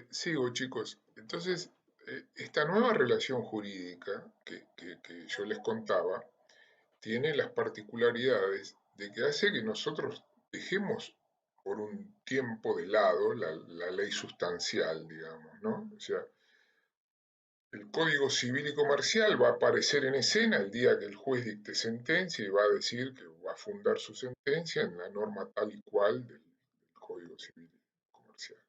Sigo, chicos. Entonces, esta nueva relación jurídica que yo les contaba tiene las particularidades de que hace que nosotros dejemos por un tiempo de lado la ley sustancial, digamos, ¿no? O sea, el Código Civil y Comercial va a aparecer en escena el día que el juez dicte sentencia y va a decir que va a fundar su sentencia en la norma tal y cual del Código Civil y Comercial.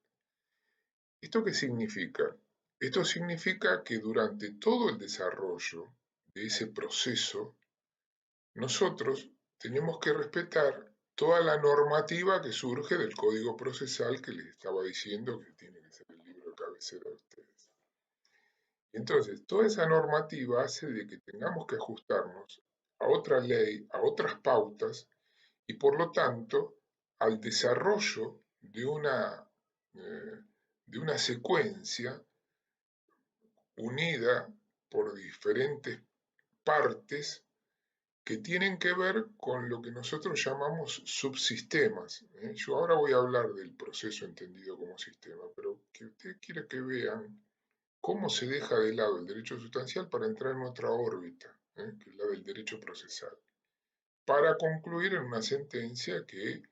¿Esto qué significa? Esto significa que durante todo el desarrollo de ese proceso, nosotros tenemos que respetar toda la normativa que surge del Código Procesal que les estaba diciendo que tiene que ser el libro de cabecera de ustedes. Entonces, toda esa normativa hace de que tengamos que ajustarnos a otra ley, a otras pautas y por lo tanto al desarrollo eh, de una secuencia unida por diferentes partes que tienen que ver con lo que nosotros llamamos subsistemas. Yo ahora voy a hablar del proceso entendido como sistema, pero que usted quiere que vean cómo se deja de lado el derecho sustancial para entrar en otra órbita, que es la del derecho procesal, para concluir en una sentencia que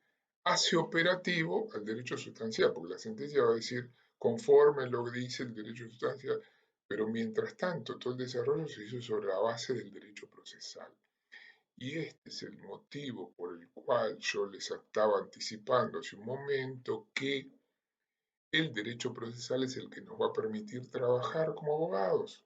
hace operativo al derecho sustancial, porque la sentencia va a decir conforme lo que dice el derecho sustancial, pero mientras tanto todo el desarrollo se hizo sobre la base del derecho procesal. Y este es el motivo por el cual yo les estaba anticipando hace un momento que el derecho procesal es el que nos va a permitir trabajar como abogados.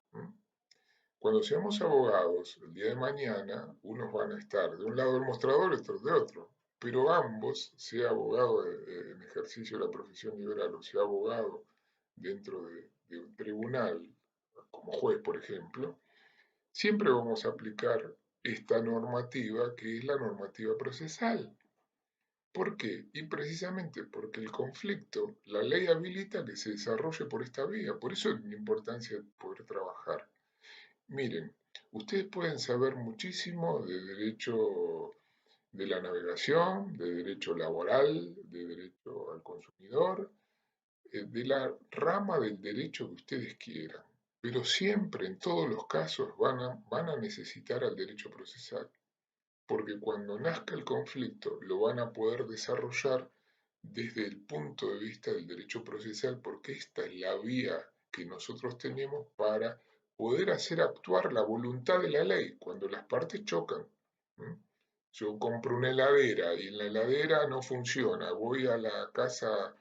Cuando seamos abogados, el día de mañana, unos van a estar de un lado del mostrador y otros de otro, pero ambos, sea abogado en ejercicio de la profesión liberal o sea abogado dentro de un tribunal, como juez, por ejemplo, siempre vamos a aplicar esta normativa que es la normativa procesal. ¿Por qué? Y precisamente porque el conflicto, la ley habilita que se desarrolle por esta vía, por eso la importancia de poder trabajar. Miren, ustedes pueden saber muchísimo de derecho de la navegación, de derecho laboral, de derecho al consumidor, de la rama del derecho que ustedes quieran, pero siempre en todos los casos van a necesitar al derecho procesal, porque cuando nazca el conflicto lo van a poder desarrollar desde el punto de vista del derecho procesal, porque esta es la vía que nosotros tenemos para poder hacer actuar la voluntad de la ley cuando las partes chocan. Yo compro una heladera y en la heladera no funciona, voy a la casa,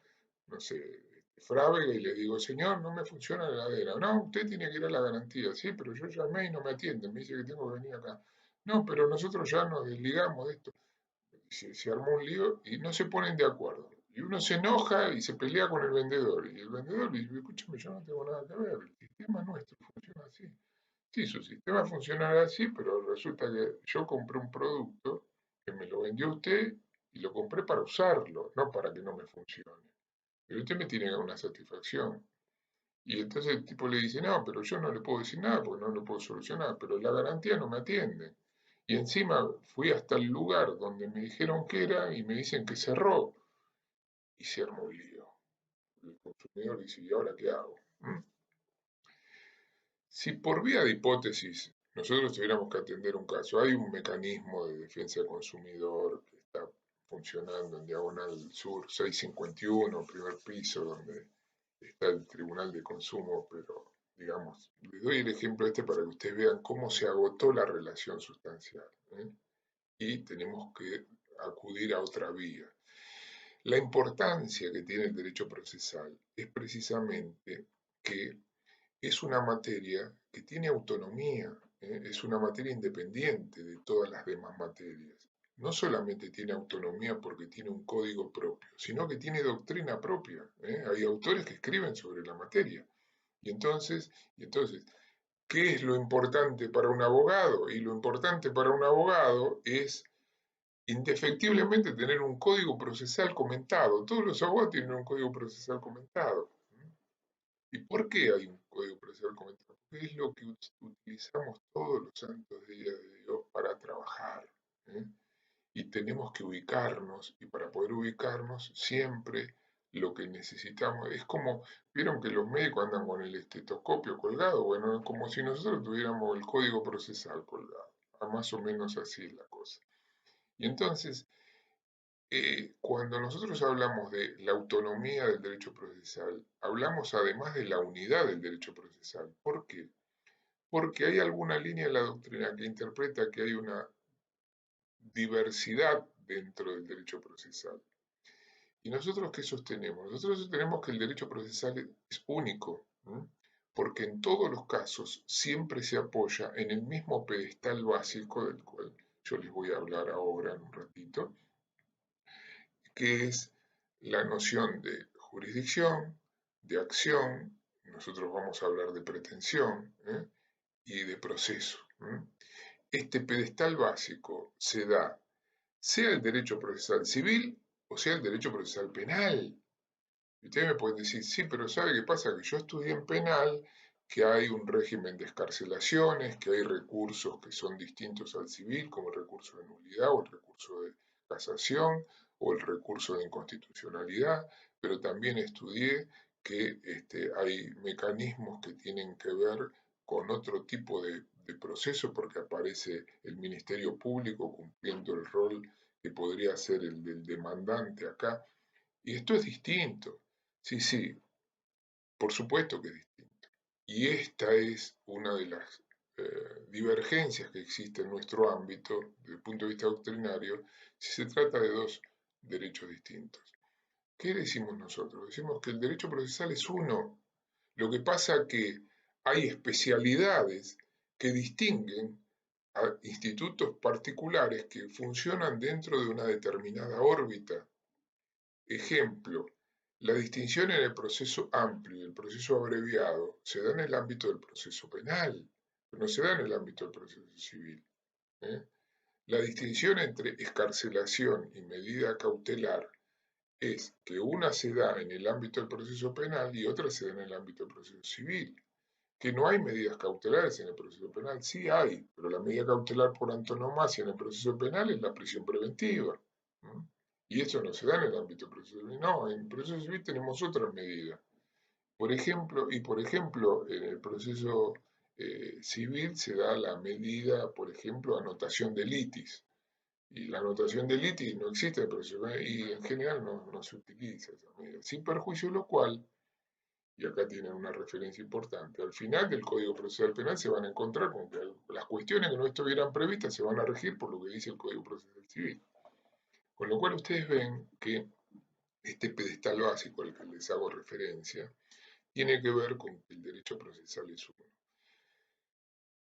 no sé, Frávega y le digo, señor, no me funciona la heladera. No, usted tiene que ir a la garantía. Sí, pero yo llamé y no me atienden, me dice que tengo que venir acá. No, pero nosotros ya nos desligamos de esto. Se armó un lío y no se ponen de acuerdo. Y uno se enoja y se pelea con el vendedor. Y el vendedor le dice, escúchame, yo no tengo nada que ver, el sistema nuestro funciona así. Sí, su sistema funcionará así, pero resulta que yo compré un producto que me lo vendió usted y lo compré para usarlo, no para que no me funcione. Pero usted me tiene que dar una satisfacción. Y entonces el tipo le dice, no, pero yo no le puedo decir nada porque no lo puedo solucionar, pero la garantía no me atiende. Y encima fui hasta el lugar donde me dijeron que era y me dicen que cerró. Y se armó un lío. El consumidor dice, ¿y ahora qué hago? Si por vía de hipótesis nosotros tuviéramos que atender un caso, hay un mecanismo de defensa del consumidor que está funcionando en Diagonal Sur 651, primer piso, donde está el Tribunal de Consumo, pero digamos, les doy el ejemplo este para que ustedes vean cómo se agotó la relación sustancial, ¿eh? Y tenemos que acudir a otra vía. La importancia que tiene el derecho procesal es precisamente que es una materia que tiene autonomía, es una materia independiente de todas las demás materias. No solamente tiene autonomía porque tiene un código propio, sino que tiene doctrina propia. Hay autores que escriben sobre la materia. Y entonces, ¿qué es lo importante para un abogado? Y lo importante para un abogado es indefectiblemente tener un código procesal comentado. Todos los abogados tienen un código procesal comentado. ¿Y por qué hay un código procesal comentado? Porque es lo que utilizamos todos los santos días de Dios para trabajar. ¿eh? Y tenemos que ubicarnos, y para poder ubicarnos siempre lo que necesitamos. Es como, vieron que los médicos andan con el estetoscopio colgado, bueno, como si nosotros tuviéramos el código procesal colgado. Más o menos así es la cosa. Y entonces, cuando nosotros hablamos de la autonomía del derecho procesal, hablamos además de la unidad del derecho procesal. ¿Por qué? Porque hay alguna línea en la doctrina que interpreta que hay una diversidad dentro del derecho procesal. ¿Y nosotros qué sostenemos? Nosotros sostenemos que el derecho procesal es único, ¿m? Porque en todos los casos siempre se apoya en el mismo pedestal básico del cual yo les voy a hablar ahora en un ratito, que es la noción de jurisdicción, de acción, nosotros vamos a hablar de pretensión, y de proceso. Este pedestal básico se da sea el derecho procesal civil o sea el derecho procesal penal. Y ustedes me pueden decir, sí, pero ¿sabe qué pasa? Que yo estudié en penal, que hay un régimen de excarcelaciones, que hay recursos que son distintos al civil, como el recurso de nulidad o el recurso de casación o el recurso de inconstitucionalidad, pero también estudié que hay mecanismos que tienen que ver con otro tipo de proceso porque aparece el Ministerio Público cumpliendo el rol que podría ser el del demandante acá. Y esto es distinto. Sí, sí, por supuesto que es distinto. Y esta es una de las divergencias que existe en nuestro ámbito, desde el punto de vista doctrinario, si se trata de dos derechos distintos. ¿Qué decimos nosotros? Decimos que el derecho procesal es uno. Lo que pasa es que hay especialidades que distinguen a institutos particulares que funcionan dentro de una determinada órbita. Ejemplo, la distinción en el proceso amplio y el proceso abreviado se da en el ámbito del proceso penal, pero no se da en el ámbito del proceso civil. ¿eh? La distinción entre excarcelación y medida cautelar es que una se da en el ámbito del proceso penal y otra se da en el ámbito del proceso civil. Que no hay medidas cautelares en el proceso penal, sí hay, pero la medida cautelar por antonomasia en el proceso penal es la prisión preventiva. Y eso no se da en el ámbito del proceso civil, no, en el proceso civil tenemos otras medidas. Por ejemplo, en el proceso civil se da la medida, por ejemplo, anotación de litis. Y la anotación de litis no existe en el proceso penal y en general no se utiliza esa medida. Sin perjuicio de lo cual, y acá tienen una referencia importante, al final del Código Procesal Penal se van a encontrar con que las cuestiones que no estuvieran previstas se van a regir por lo que dice el Código Procesal Civil. Con lo cual ustedes ven que este pedestal básico al que les hago referencia tiene que ver con que el derecho procesal es uno.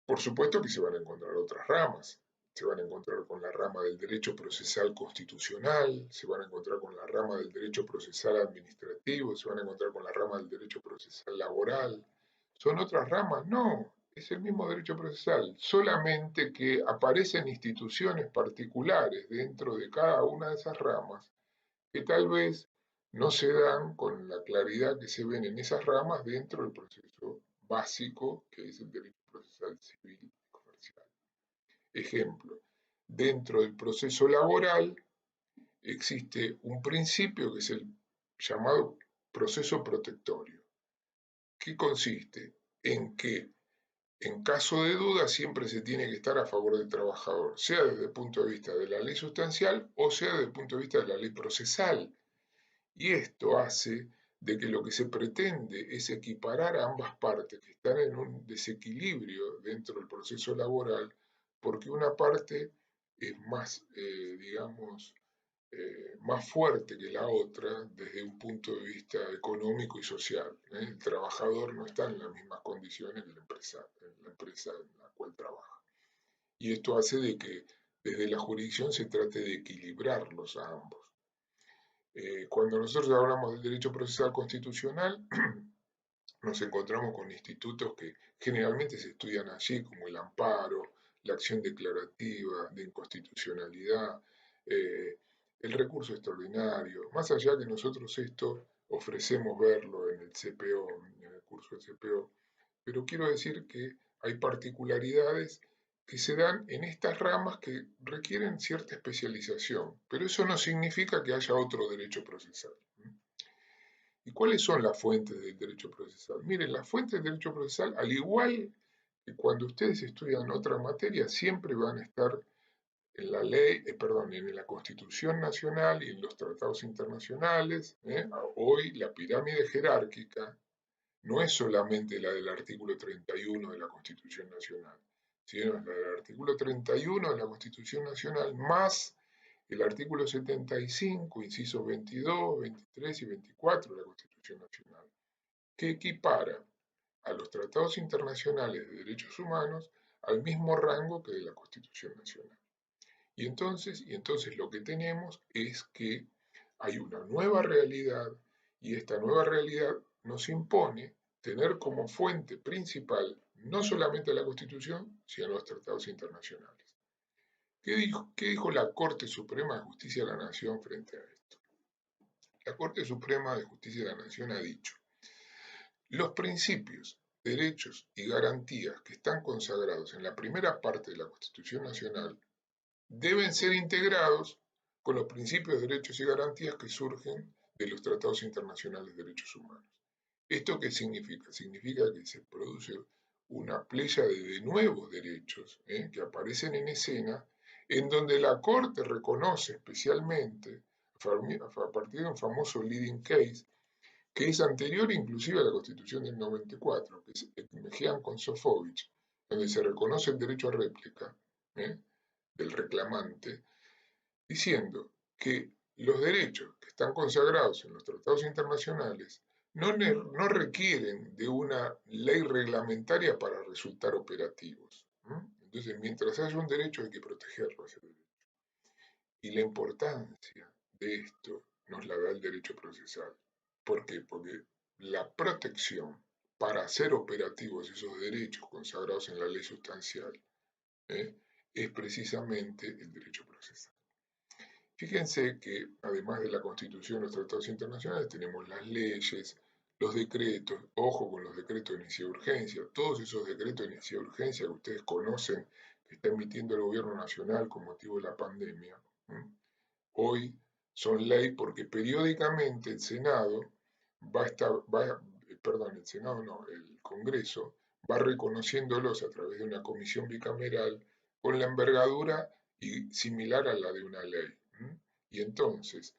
Por supuesto que se van a encontrar otras ramas. Se van a encontrar con la rama del derecho procesal constitucional, se van a encontrar con la rama del derecho procesal administrativo, se van a encontrar con la rama del derecho procesal laboral. ¿Son otras ramas? No, es el mismo derecho procesal, solamente que aparecen instituciones particulares dentro de cada una de esas ramas que tal vez no se dan con la claridad que se ven en esas ramas dentro del proceso básico que es el derecho procesal civil y comercial. Ejemplo, dentro del proceso laboral existe un principio que es el llamado proceso protectorio, que consiste en que en caso de duda siempre se tiene que estar a favor del trabajador, sea desde el punto de vista de la ley sustancial o sea desde el punto de vista de la ley procesal. Y esto hace de que lo que se pretende es equiparar a ambas partes que están en un desequilibrio dentro del proceso laboral, porque una parte es más, digamos, más fuerte que la otra desde un punto de vista económico y social. El trabajador no está en las mismas condiciones que la empresa en la cual trabaja. Y esto hace de que desde la jurisdicción se trate de equilibrarlos a ambos. Cuando nosotros hablamos del derecho procesal constitucional, nos encontramos con institutos que generalmente se estudian allí, como el amparo, la acción declarativa de inconstitucionalidad, el recurso extraordinario. Más allá que nosotros esto ofrecemos verlo en el CPO, en el curso del CPO, pero quiero decir que hay particularidades que se dan en estas ramas que requieren cierta especialización, pero eso no significa que haya otro derecho procesal. ¿Y cuáles son las fuentes del derecho procesal? Miren, las fuentes del derecho procesal, al igual que cuando ustedes estudian otra materia, siempre van a estar en la ley, perdón, en la Constitución Nacional y en los tratados internacionales. Hoy la pirámide jerárquica no es solamente la del artículo 31 de la Constitución Nacional, sino la del artículo 31 de la Constitución Nacional más el artículo 75, incisos 22, 23 y 24 de la Constitución Nacional, que equipara a los tratados internacionales de derechos humanos al mismo rango que de la Constitución Nacional. Y entonces lo que tenemos es que hay una nueva realidad y esta nueva realidad nos impone tener como fuente principal no solamente la Constitución, sino los tratados internacionales. ¿Qué dijo la Corte Suprema de Justicia de la Nación frente a esto? La Corte Suprema de Justicia de la Nación ha dicho: los principios, derechos y garantías que están consagrados en la primera parte de la Constitución Nacional deben ser integrados con los principios, derechos y garantías que surgen de los tratados internacionales de derechos humanos. ¿Esto qué significa? Significa que se produce una pléyade de nuevos derechos que aparecen en escena, en donde la Corte reconoce especialmente, a partir de un famoso leading case, que es anterior inclusive a la Constitución del 94, que es Ekmejian con Sofovich, donde se reconoce el derecho a réplica ¿eh? del reclamante, diciendo que los derechos que están consagrados en los tratados internacionales no requieren de una ley reglamentaria para resultar operativos. Entonces, mientras haya un derecho hay que protegerlo, ese derecho. Y la importancia de esto nos la da el derecho procesal. ¿Por qué? Porque la protección para hacer operativos esos derechos consagrados en la ley sustancial es precisamente el derecho procesal. Fíjense que además de la Constitución y los tratados internacionales tenemos las leyes, los decretos, ojo con los decretos de necesidad de urgencia, todos esos decretos de necesidad de urgencia que ustedes conocen que está emitiendo el gobierno nacional con motivo de la pandemia, hoy son ley porque periódicamente el Senado el Senado no, el Congreso va reconociéndolos a través de una comisión bicameral con la envergadura y similar a la de una ley. Y entonces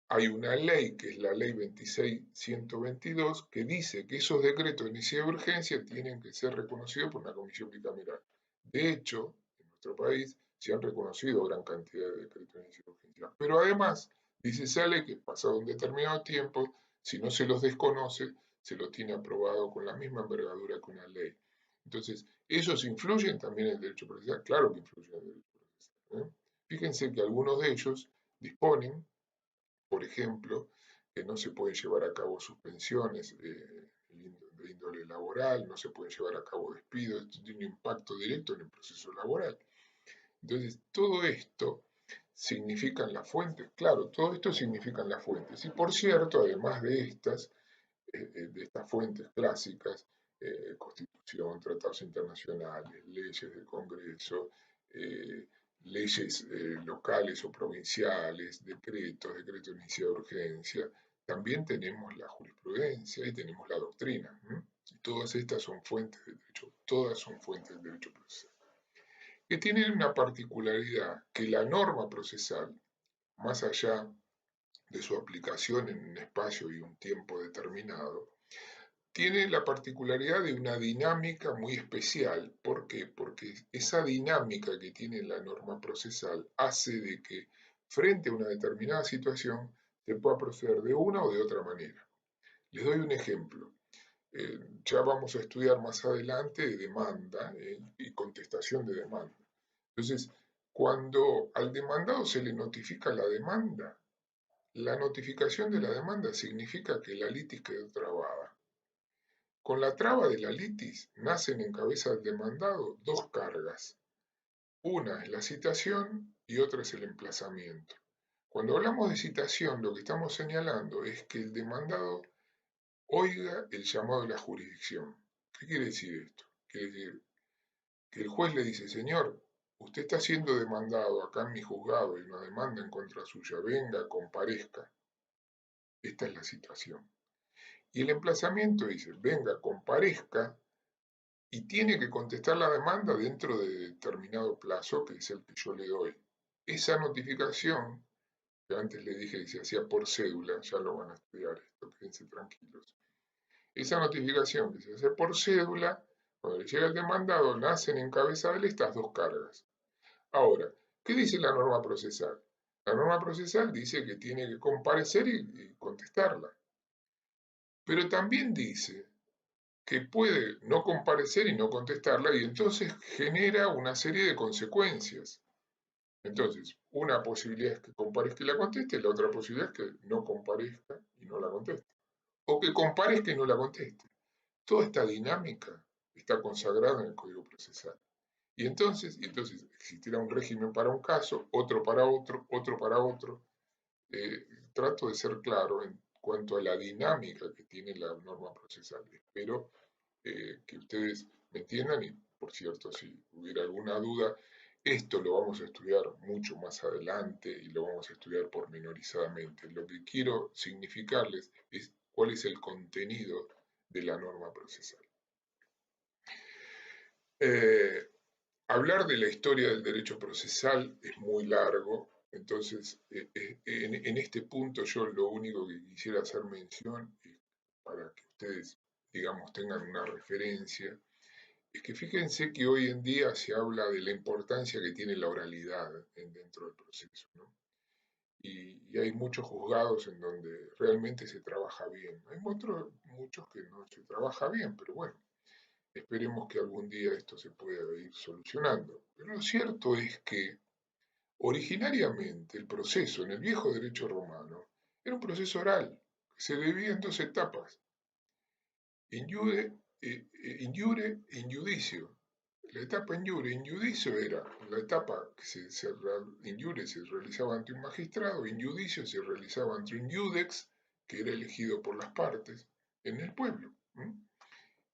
hay una ley que es la ley 26.122 que dice que esos decretos de necesidad de urgencia tienen que ser reconocidos por una comisión bicameral. De hecho, en nuestro país se han reconocido gran cantidad de decretos de necesidad de urgencia. Pero además, dice esa ley que pasado un determinado tiempo, si no se los desconoce, se lo tiene aprobado con la misma envergadura que una ley. Entonces, ¿esos influyen también en el derecho procesal? Claro que influyen en el derecho procesal. Fíjense que algunos de ellos disponen, por ejemplo, que no se pueden llevar a cabo suspensiones de índole laboral, no se pueden llevar a cabo despidos, esto tiene un impacto directo en el proceso laboral. Entonces, todo esto significan las fuentes, claro, todo esto significan las fuentes. Y por cierto, además de estas fuentes clásicas, Constitución, tratados internacionales, leyes del Congreso, leyes locales o provinciales, decretos de necesidad de urgencia, también tenemos la jurisprudencia y tenemos la doctrina. Y todas estas son fuentes del derecho, todas son fuentes del derecho procesal, que tienen una particularidad, que la norma procesal, más allá de su aplicación en un espacio y un tiempo determinado, tiene la particularidad de una dinámica muy especial. ¿Por qué? Porque esa dinámica que tiene la norma procesal hace de que frente a una determinada situación se pueda proceder de una o de otra manera. Les doy un ejemplo. Ya vamos a estudiar más adelante demanda y contestación de demanda. Entonces, cuando al demandado se le notifica la notificación de la demanda significa que la litis quedó trabada. Con la traba de la litis nacen en cabeza del demandado dos cargas. Una es la citación y otra es el emplazamiento. Cuando hablamos de citación, lo que estamos señalando es que el demandado oiga el llamado de la jurisdicción. ¿Qué quiere decir esto? Quiere decir que el juez le dice: señor, usted está siendo demandado acá en mi juzgado, y una demanda en contra suya, venga, comparezca. Esta es la situación. Y el emplazamiento dice, venga, comparezca y tiene que contestar la demanda dentro de determinado plazo, que es el que yo le doy. Esa notificación, que antes le dije que se hacía por cédula, ya lo van a estudiar esto, quédense tranquilos. Esa notificación que se hace por cédula, cuando le llega el demandado, nacen en cabeza de él estas dos cargas. Ahora, ¿qué dice la norma procesal? La norma procesal dice que tiene que comparecer y contestarla, pero también dice que puede no comparecer y no contestarla y entonces genera una serie de consecuencias. Entonces, una posibilidad es que comparezca y la conteste, la otra posibilidad es que no comparezca y no la conteste. O que comparezca y no la conteste. Toda esta dinámica está consagrada en el Código Procesal. Y entonces existirá un régimen para un caso, otro para otro, otro para otro. Trato de ser claro en cuanto a la dinámica que tiene la norma procesal. Espero que ustedes me entiendan y, por cierto, si hubiera alguna duda, esto lo vamos a estudiar mucho más adelante y lo vamos a estudiar pormenorizadamente. Lo que quiero significarles es cuál es el contenido de la norma procesal. Eh, Hablar de la historia del derecho procesal es muy largo, entonces en este punto yo lo único que quisiera hacer mención, para que ustedes, digamos, tengan una referencia, es que fíjense que hoy en día se habla de la importancia que tiene la oralidad dentro del proceso, ¿no? Y hay muchos juzgados en donde realmente se trabaja bien. Hay muchos que no se trabaja bien, pero bueno, esperemos que algún día esto se pueda ir solucionando. Pero lo cierto es que originariamente el proceso en el viejo derecho romano era un proceso oral, que se dividía en dos etapas, injude, injure e injudicio. La etapa injure e injudicio era la etapa que injure se realizaba ante un magistrado, injudicio se realizaba ante un iudex, que era elegido por las partes en el pueblo.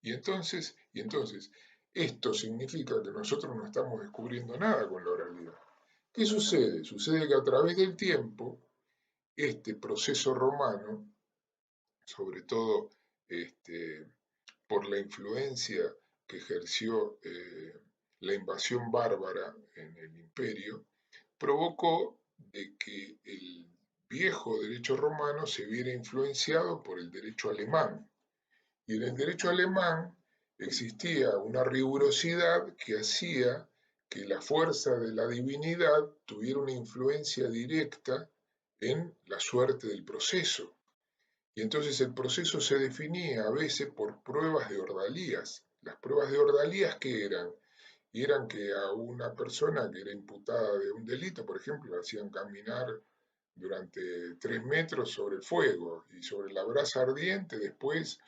Y entonces, esto significa que nosotros no estamos descubriendo nada con la oralidad. ¿Qué sucede? Sucede que a través del tiempo, este proceso romano, sobre todo por la influencia que ejerció la invasión bárbara en el imperio, provocó de que el viejo derecho romano se viera influenciado por el derecho alemán. Y en el derecho alemán existía una rigurosidad que hacía que la fuerza de la divinidad tuviera una influencia directa en la suerte del proceso. Y entonces el proceso se definía a veces por pruebas de ordalías. Las pruebas de ordalías, ¿qué eran? Y eran que a una persona que era imputada de un delito, por ejemplo, la hacían caminar durante 3 metros sobre el fuego y sobre la brasa ardiente. Después,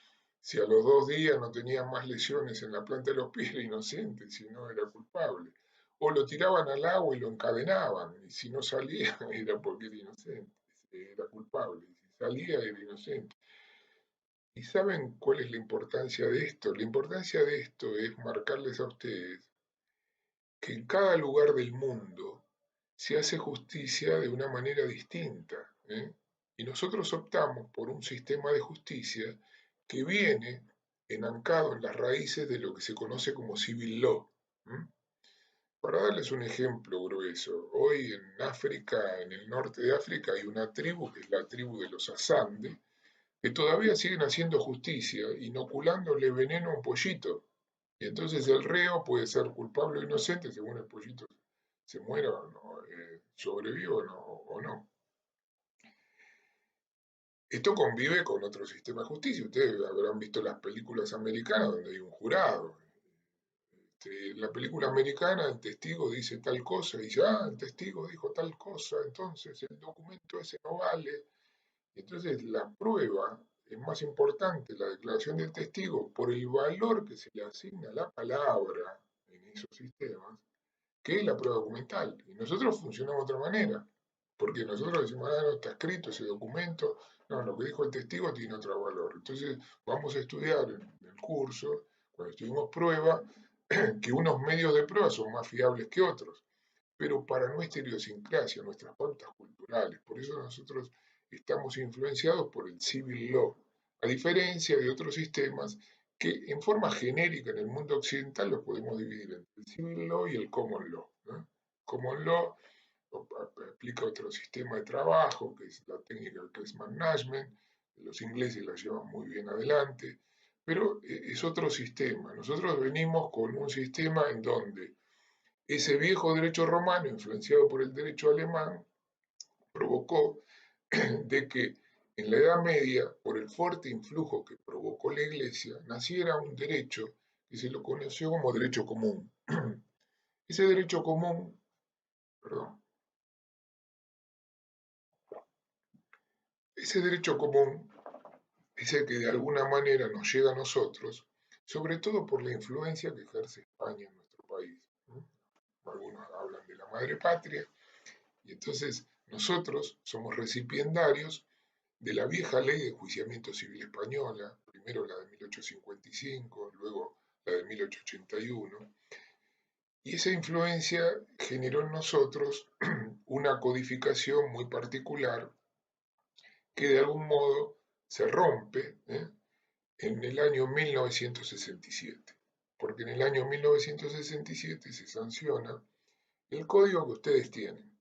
si a los 2 días no tenía más lesiones en la planta de los pies, era inocente, si no era culpable. O lo tiraban al agua y lo encadenaban, y si no salía era porque era inocente, era culpable, y si salía era inocente. ¿Y saben cuál es la importancia de esto? La importancia de esto es marcarles a ustedes que en cada lugar del mundo se hace justicia de una manera distinta, ¿eh? Y nosotros optamos por un sistema de justicia que viene enancado en las raíces de lo que se conoce como civil law. ¿Mm? Para darles un ejemplo grueso, hoy en África, en el norte de África, hay una tribu que es la tribu de los Asande, que todavía siguen haciendo justicia, inoculándole veneno a un pollito. Y entonces el reo puede ser culpable o inocente según el pollito se muera o no, sobreviva o no. Esto convive con otro sistema de justicia. Ustedes habrán visto las películas americanas donde hay un jurado. En la película americana el testigo dice tal cosa y dice, el testigo dijo tal cosa, entonces el documento ese no vale. Entonces la prueba es más importante, la declaración del testigo, por el valor que se le asigna a la palabra en esos sistemas, que es la prueba documental. Y nosotros funcionamos de otra manera, porque nosotros decimos, no está escrito ese documento, no, lo que dijo el testigo tiene otro valor. Entonces vamos a estudiar en el curso, cuando estudiamos prueba, que unos medios de prueba son más fiables que otros, pero para nuestra idiosincrasia, nuestras pautas culturales. Por eso nosotros estamos influenciados por el civil law. a diferencia de otros sistemas que en forma genérica en el mundo occidental los podemos dividir entre el civil law y el common law, ¿no? Common law aplica otro sistema de trabajo, que es la técnica del case management, los ingleses la llevan muy bien adelante, pero es otro sistema. Nosotros venimos con un sistema en donde ese viejo derecho romano, influenciado por el derecho alemán, provocó de que en la Edad Media, por el fuerte influjo que provocó la Iglesia, naciera un derecho que se lo conoció como derecho común. Ese derecho común, perdón, ese derecho común es el que de alguna manera nos llega a nosotros, sobre todo por la influencia que ejerce España en nuestro país, ¿no? Algunos hablan de la madre patria, y entonces nosotros somos recipiendarios de la vieja ley de enjuiciamiento civil española, primero la de 1855, luego la de 1881, y esa influencia generó en nosotros una codificación muy particular que de algún modo se rompe en el año 1967, porque en el año 1967 se sanciona el código que ustedes tienen.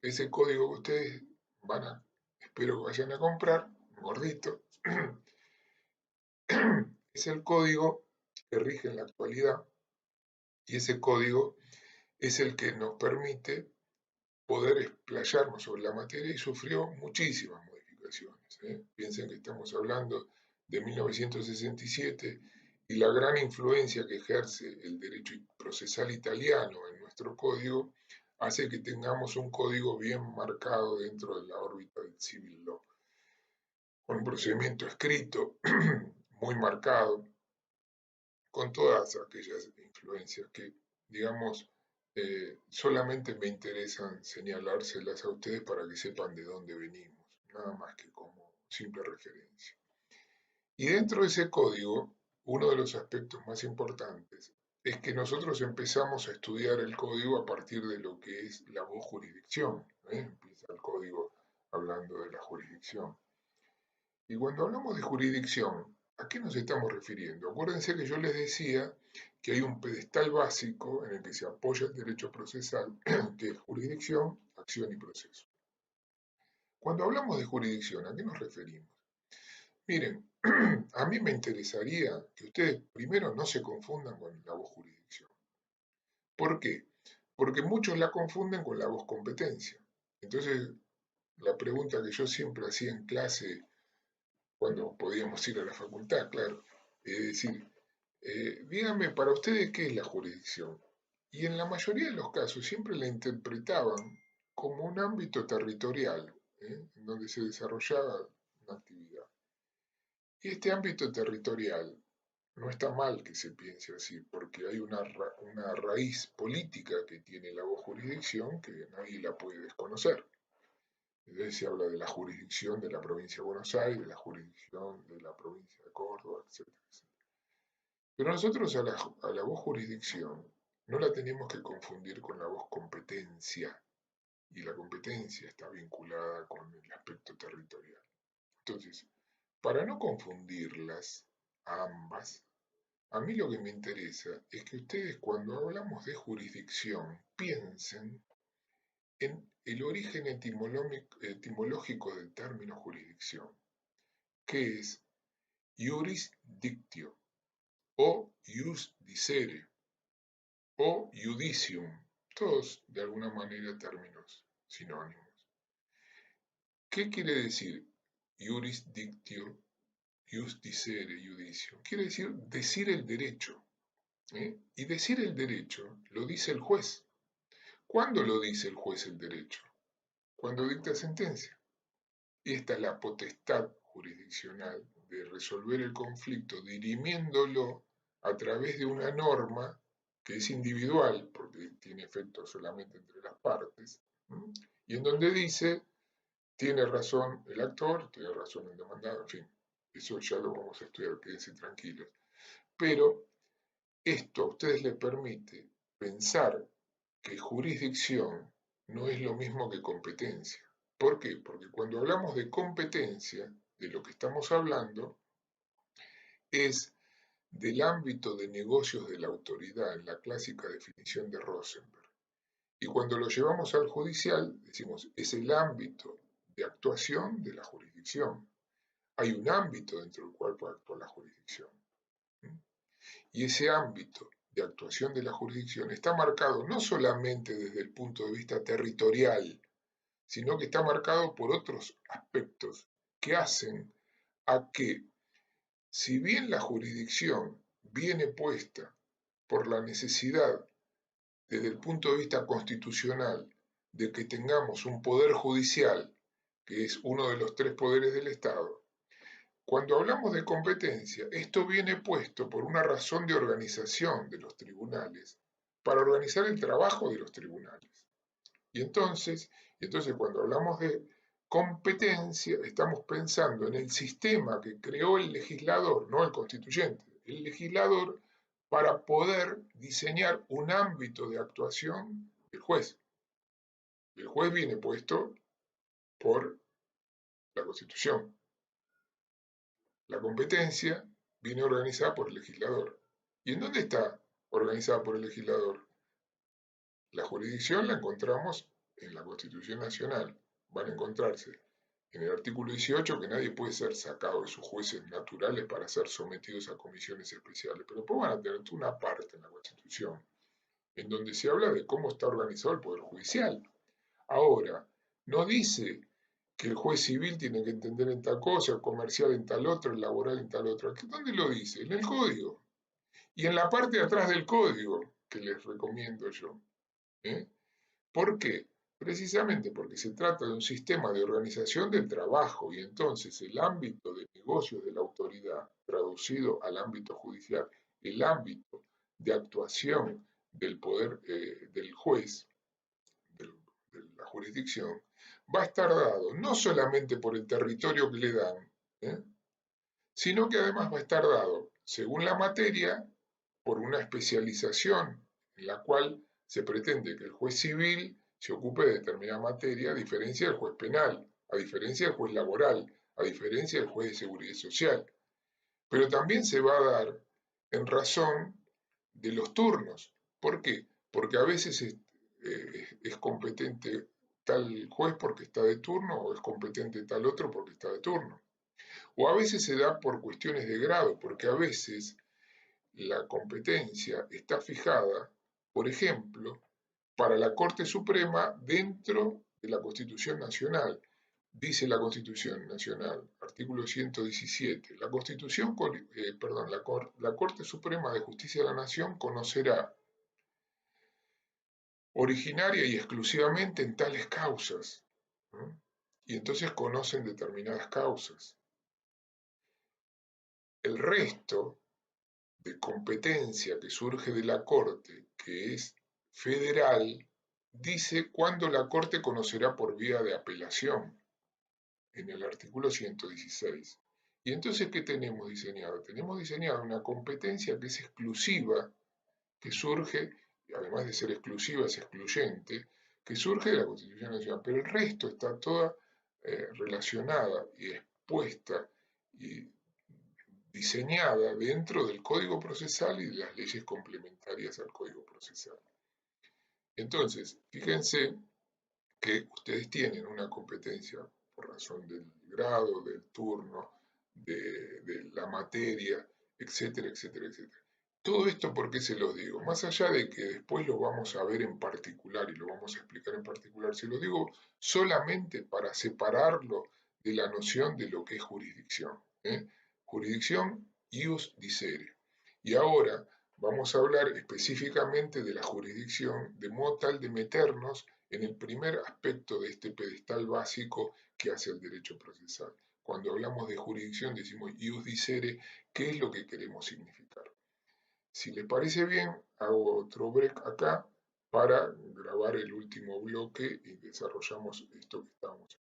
Ese código que ustedes espero que vayan a comprar, gordito, es el código que rige en la actualidad y ese código es el que nos permite poder explayarnos sobre la materia y sufrió muchísimas modificaciones. Piensen que estamos hablando de 1967 y la gran influencia que ejerce el derecho procesal italiano en nuestro código hace que tengamos un código bien marcado dentro de la órbita del civil law, con un procedimiento escrito muy marcado, con todas aquellas influencias que, digamos, solamente me interesan señalárselas a ustedes para que sepan de dónde venimos, nada más que como simple referencia. Y dentro de ese código, uno de los aspectos más importantes es que nosotros empezamos a estudiar el código a partir de lo que es la voz jurisdicción. Empieza el código hablando de la jurisdicción. Y cuando hablamos de jurisdicción, ¿a qué nos estamos refiriendo? Acuérdense que yo les decía que hay un pedestal básico en el que se apoya el derecho procesal, que es jurisdicción, acción y proceso. Cuando hablamos de jurisdicción, ¿a qué nos referimos? Miren, a mí me interesaría que ustedes primero no se confundan con la voz jurisdicción. ¿Por qué? Porque muchos la confunden con la voz competencia. Entonces, la pregunta que yo siempre hacía en clase cuando podíamos ir a la facultad, claro. Es decir, díganme, para ustedes, ¿qué es la jurisdicción? Y en la mayoría de los casos siempre la interpretaban como un ámbito territorial, en donde se desarrollaba una actividad. Y este ámbito territorial no está mal que se piense así, porque hay una raíz política que tiene la voz jurisdicción que nadie la puede desconocer. Entonces se habla de la jurisdicción de la provincia de Buenos Aires, de la jurisdicción de la provincia de Córdoba, etcétera, etcétera. Pero nosotros a la voz jurisdicción no la tenemos que confundir con la voz competencia, y la competencia está vinculada con el aspecto territorial. Entonces, para no confundirlas a ambas, a mí lo que me interesa es que ustedes cuando hablamos de jurisdicción piensen en el origen etimológico del término jurisdicción, que es iuris dictio, o ius dicere, o iudicium, todos de alguna manera términos sinónimos. ¿Qué quiere decir iuris dictio, ius dicere, iudicium? Quiere decir el derecho. Y decir el derecho lo dice el juez. ¿Cuándo lo dice el juez el derecho? Cuando dicta sentencia. Y esta es la potestad jurisdiccional de resolver el conflicto dirimiéndolo a través de una norma que es individual, porque tiene efecto solamente entre las partes, y en donde dice, tiene razón el actor, tiene razón el demandado, en fin, eso ya lo vamos a estudiar, quédense tranquilos. Pero esto a ustedes les permite pensar que jurisdicción no es lo mismo que competencia. ¿Por qué? Porque cuando hablamos de competencia, de lo que estamos hablando, es del ámbito de negocios de la autoridad en la clásica definición de Rosenberg. Y cuando lo llevamos al judicial, decimos, es el ámbito de actuación de la jurisdicción. Hay un ámbito dentro del cual puede actuar la jurisdicción. Y ese ámbito de actuación de la jurisdicción está marcado no solamente desde el punto de vista territorial, sino que está marcado por otros aspectos que hacen a que, si bien la jurisdicción viene puesta por la necesidad, desde el punto de vista constitucional, de que tengamos un poder judicial, que es uno de los tres poderes del Estado, cuando hablamos de competencia, esto viene puesto por una razón de organización de los tribunales, para organizar el trabajo de los tribunales. Y entonces cuando hablamos de competencia, estamos pensando en el sistema que creó el legislador, no el constituyente, el legislador para poder diseñar un ámbito de actuación del juez. El juez viene puesto por la Constitución. La competencia viene organizada por el legislador. ¿Y en dónde está organizada por el legislador? La jurisdicción la encontramos en la Constitución Nacional. Van a encontrarse en el artículo 18 que nadie puede ser sacado de sus jueces naturales para ser sometidos a comisiones especiales. Pero después van a tener una parte en la Constitución en donde se habla de cómo está organizado el Poder Judicial. Ahora, no dice que el juez civil tiene que entender en tal cosa, el comercial en tal otra, el laboral en tal otra. ¿Dónde lo dice? En el código. Y en la parte de atrás del código, que les recomiendo yo. ¿eh? ¿Por qué? Precisamente porque se trata de un sistema de organización del trabajo y entonces el ámbito de negocios de la autoridad, traducido al ámbito judicial, el ámbito de actuación del poder del juez, de la jurisdicción, va a estar dado no solamente por el territorio que le dan, ¿eh? sino que además va a estar dado, según la materia, por una especialización en la cual se pretende que el juez civil se ocupe de determinada materia, a diferencia del juez penal, a diferencia del juez laboral, a diferencia del juez de seguridad social. Pero también se va a dar en razón de los turnos. ¿Por qué? Porque a veces es competente tal juez porque está de turno o es competente tal otro porque está de turno. O a veces se da por cuestiones de grado, porque a veces la competencia está fijada, por ejemplo, para la Corte Suprema dentro de la Constitución Nacional. Dice la Constitución Nacional, artículo 117, la Constitución, la Corte Suprema de Justicia de la Nación conocerá originaria y exclusivamente en tales causas. ¿no? Y entonces conocen determinadas causas. El resto de competencia que surge de la Corte, que es federal, dice cuándo la Corte conocerá por vía de apelación, en el artículo 116. Y entonces, ¿qué tenemos diseñado? Tenemos diseñado una competencia que es exclusiva, que surge, además de ser exclusiva, es excluyente, que surge de la Constitución Nacional, pero el resto está toda relacionada y expuesta y diseñada dentro del Código Procesal y de las leyes complementarias al Código Procesal. Entonces, fíjense que ustedes tienen una competencia por razón del grado, del turno, de la materia, etcétera, etcétera, etcétera. Todo esto, ¿por qué se los digo? Más allá de que después lo vamos a ver en particular y lo vamos a explicar en particular, se los digo solamente para separarlo de la noción de lo que es jurisdicción. Jurisdicción ius dicere. Y ahora vamos a hablar específicamente de la jurisdicción de modo tal de meternos en el primer aspecto de este pedestal básico que hace el derecho procesal. Cuando hablamos de jurisdicción decimos ius dicere, ¿qué es lo que queremos significar? Si les parece bien, hago otro break acá para grabar el último bloque y desarrollamos esto que estamos